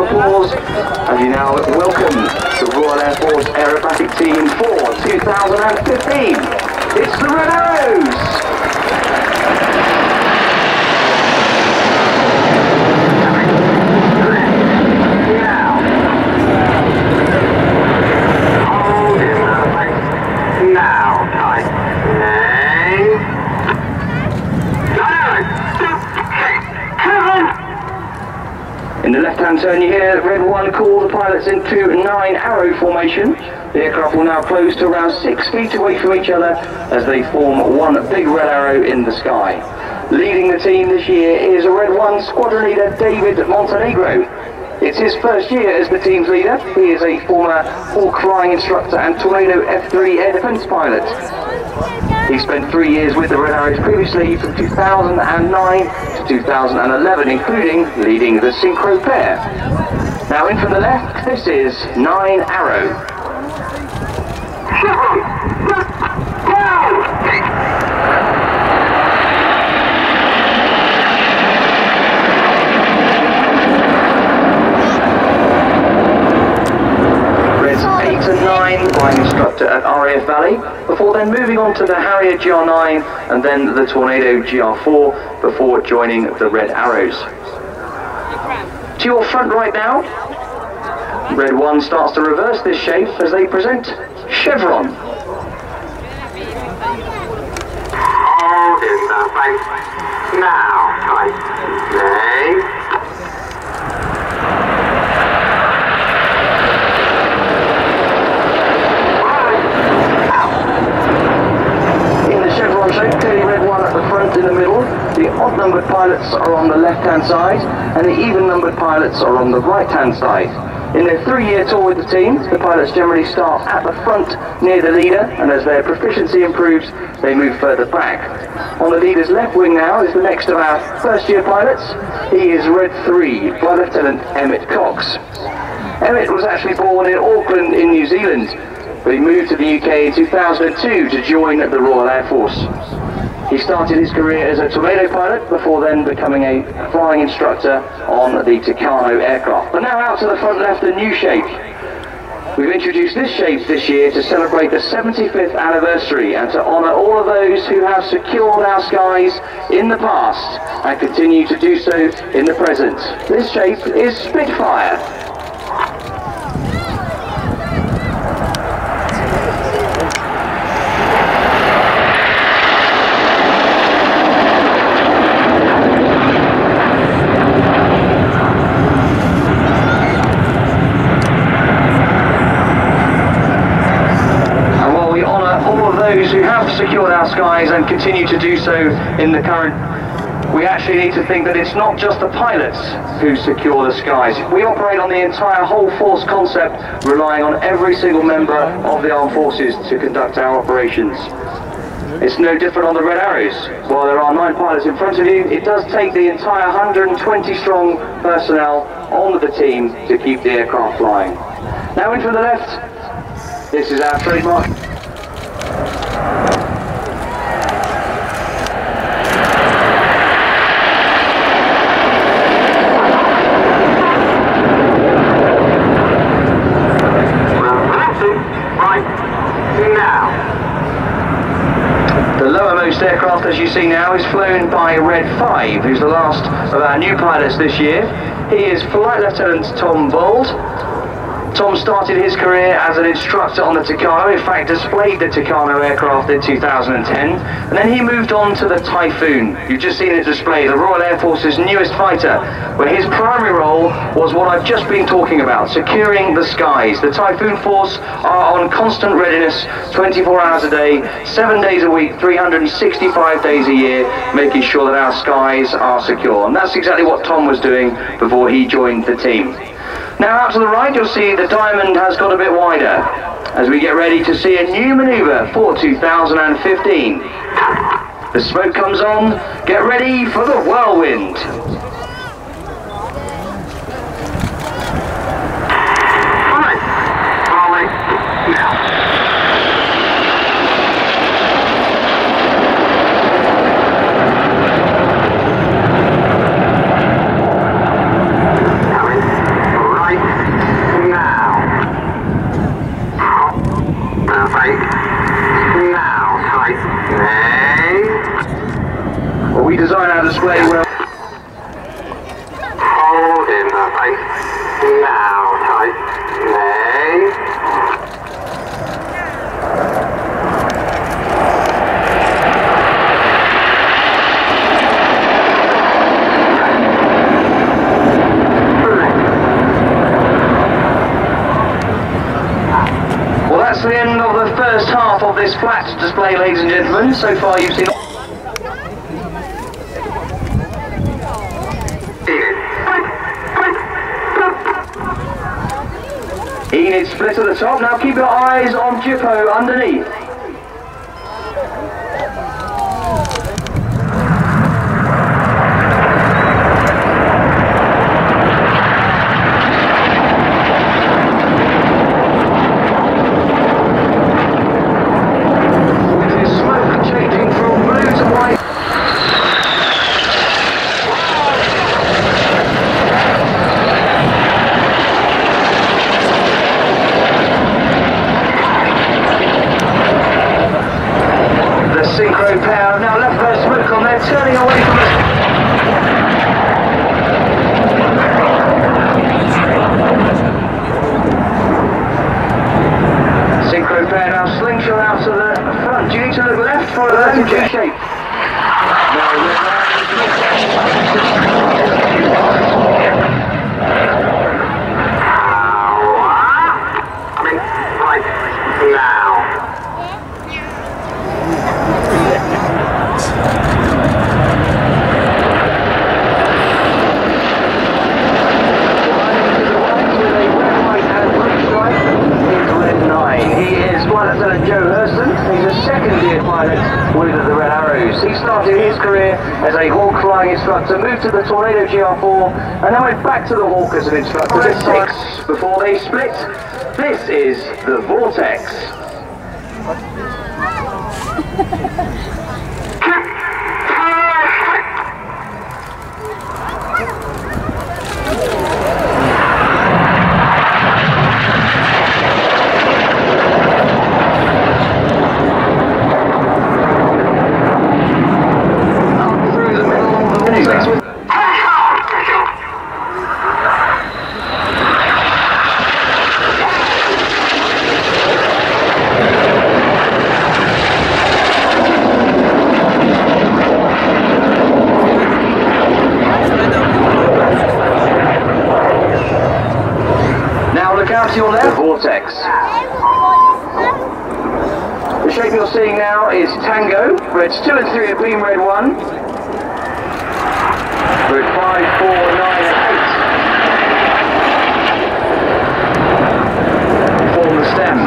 applause as you now welcome the Royal Air Force Aerobatic Team for 2015. It's the Red Arrows! In the left-hand turn you hear Red 1 call the pilots into 9 arrow formation. The aircraft will now close to around 6 feet away from each other as they form one big red arrow in the sky. Leading the team this year is Red 1 squadron leader David Montenegro. It's his first year as the team's leader. He is a former Hawk flying instructor and Tornado F3 air defense pilot. He spent 3 years with the Red Arrows previously from 2009 to 2011, including leading the synchro pair. Now in from the left, this is 9 Arrow. Flying instructor at RAF Valley, before then moving on to the Harrier GR9 and then the Tornado GR4 before joining the Red Arrows. To your front right now, Red 1 starts to reverse this shape as they present Chevron. Hold in the face. Now, tight. Clearly Red 1 at the front in the middle, the odd numbered pilots are on the left hand side and the even numbered pilots are on the right hand side. In their 3-year tour with the team, the pilots generally start at the front near the leader, and as their proficiency improves they move further back. On the leader's left wing now is the next of our first year pilots. He is Red 3, Flight Lieutenant Emmett Cox. Emmett was actually born in Auckland in New Zealand, but he moved to the UK in 2002 to join the Royal Air Force. He started his career as a Tornado pilot before then becoming a flying instructor on the Tucano aircraft. But now out to the front left, a new shape. We've introduced this shape this year to celebrate the 75th anniversary and to honour all of those who have secured our skies in the past and continue to do so in the present. This shape is Spitfire. Who have secured our skies and continue to do so in the current, we actually need to think that it's not just the pilots who secure the skies. We operate on the entire whole force concept, relying on every single member of the armed forces to conduct our operations. It's no different on the Red Arrows. While there are 9 pilots in front of you, it does take the entire 120 strong personnel on the team to keep the aircraft flying. Now in from the left, this is our trademark. The lowermost aircraft, as you see now, is flown by Red 5, who's the last of our new pilots this year. He is Flight Lieutenant Tom Bold. Tom started his career as an instructor on the Tucano, in fact displayed the Tucano aircraft in 2010, and then he moved on to the Typhoon. You've just seen it displayed, the Royal Air Force's newest fighter, where his primary role was what I've just been talking about, securing the skies. The Typhoon Force are on constant readiness 24 hours a day, 7 days a week, 365 days a year, making sure that our skies are secure. And that's exactly what Tom was doing before he joined the team. Now out to the right you'll see the diamond has got a bit wider as we get ready to see a new manoeuvre for 2015. The smoke comes on, get ready for the Whirlwind. display well. Hold in the face. Now tightening. Well, that's the end of the first half of this flat display, ladies and gentlemen. So far you've seen... Enid split at the top. Now keep your eyes on Jippo underneath. With his smoke changing from blue to white. Synchro pair have now left their smoke on there, turning away from us. Synchro pair now slingshot out to the front. Do you need to look left for a vertical shape? Right now. With the Red Arrows. He started his career as a Hawk flying instructor, moved to the Tornado GR4, and then went back to the Hawk as an instructor this time before they split. This is the Vortex. Out to your left, Vortex. The shape you're seeing now is Tango. Reds 2 and 3 are beam red 1. Red 5, 4, 9 and 8. Form the stem.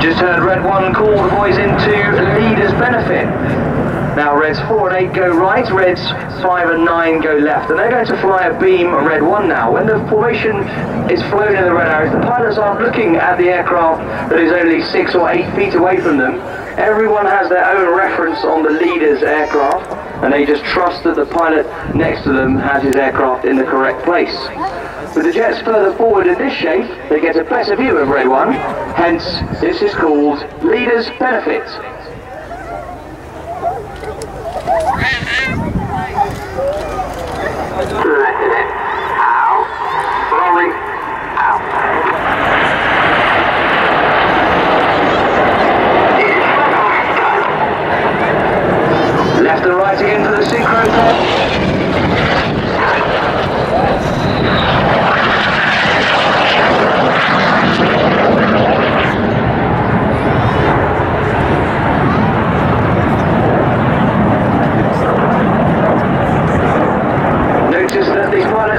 Just heard red 1 call the boys into leader's benefit. Now reds 4 and 8 go right, reds 5 and 9 go left, and they're going to fly a beam red 1 now. When the formation is flown in the Red Arrows, the pilots aren't looking at the aircraft that is only 6 or 8 feet away from them. Everyone has their own reference on the leader's aircraft, and they just trust that the pilot next to them has his aircraft in the correct place. With the jets further forward in this shape, they get a better view of red 1, hence this is called leader's benefit. Letting it out, rolling out. Left and right again for the synchro pair.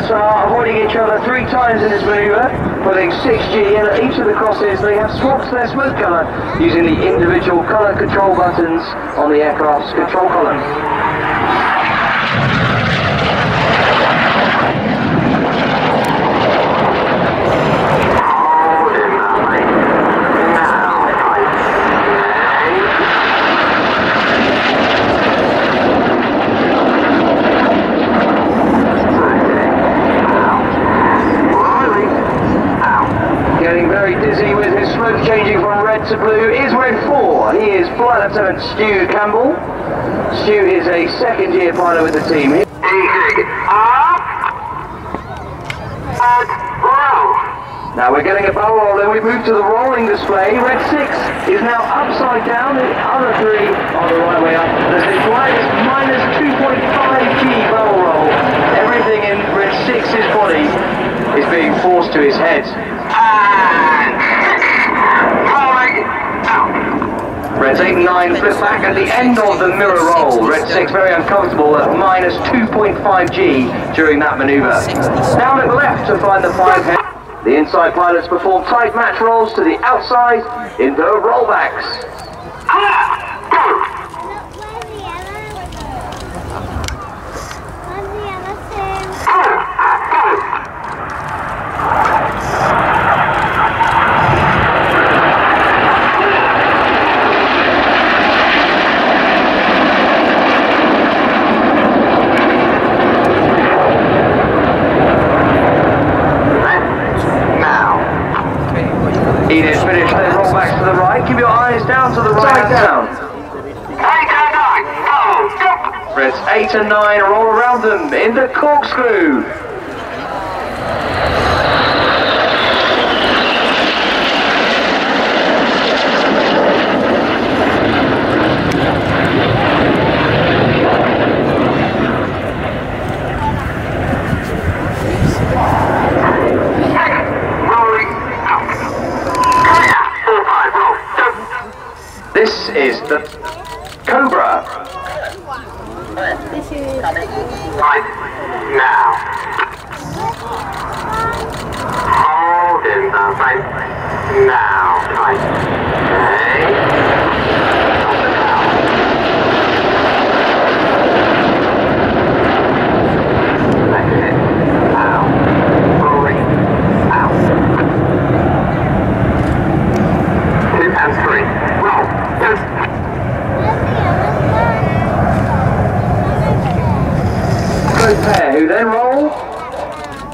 Are avoiding each other 3 times in this manoeuvre, putting 6G in at each of the crosses. They have swapped their smoke colour using the individual colour control buttons on the aircraft's control column. Changing from red to blue. blue is red 4. He is Flight Lieutenant Stu Campbell. Stu is a second-year pilot with the team. Easy. Up. And roll. Now we're getting a barrel roll, then we move to the rolling display. Red 6 is now upside down, the other 3 are the right way up. The flight is minus 2.5 G barrel roll. Everything in Red 6's body is being forced to his head. And rolling out. Reds 8 and 9 flip back at the end of the mirror roll. Red 6 very uncomfortable at minus 2.5 G during that manoeuvre. Now look left to find the 5 head. The inside pilots perform tight match rolls to the outside in the rollbacks. Enid finish their rollbacks to the right. Keep your eyes down to the right. Down. 8 and 9. Oh, stop. Reds 8 and 9 roll around them in the corkscrew. This is the Cobra. Right now. Hold in the right now. Right. Okay. That's it. Out. Rolling out. 2 and 3. Roll. Both pair who then roll.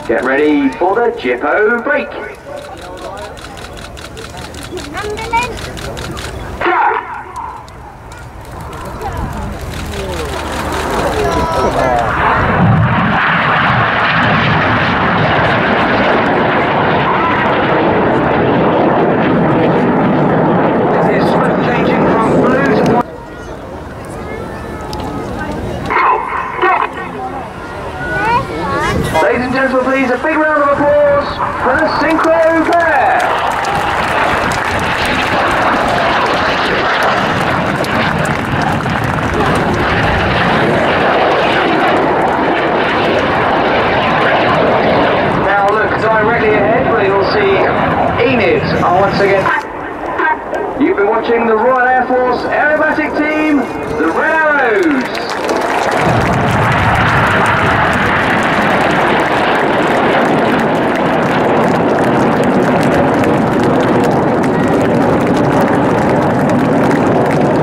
Get ready for the Jippo break. Ladies and gentlemen, please, a big round of applause for the Synchro pair. Now look directly ahead where you'll see Enid are once again. You've been watching the Royal Air Force aerobatic team, the Red Arrows.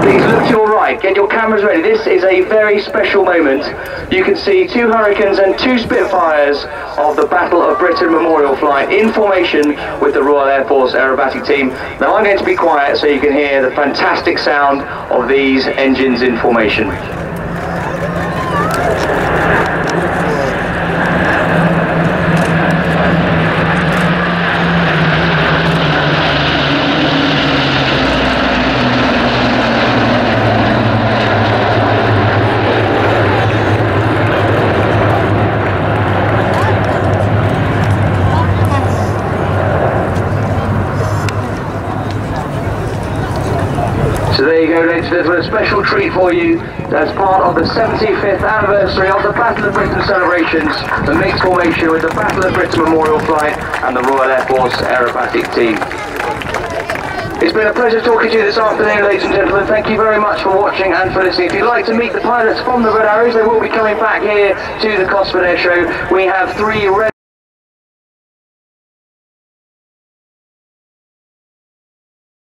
Please look to your right, get your cameras ready. This is a very special moment. You can see 2 Hurricanes and 2 Spitfires of the Battle of Britain Memorial Flight in formation with the Royal Air Force aerobatic team. Now I'm going to be quiet so you can hear the fantastic sound of these engines in formation. So there you go, ladies and gentlemen, a special treat for you as part of the 75th anniversary of the Battle of Britain celebrations, the mixed formation with the Battle of Britain Memorial Flight and the Royal Air Force aerobatic team. It's been a pleasure talking to you this afternoon, ladies and gentlemen. Thank you very much for watching and for listening. If you'd like to meet the pilots from the Red Arrows, they will be coming back here to the Cosford Air Show. We have 3 red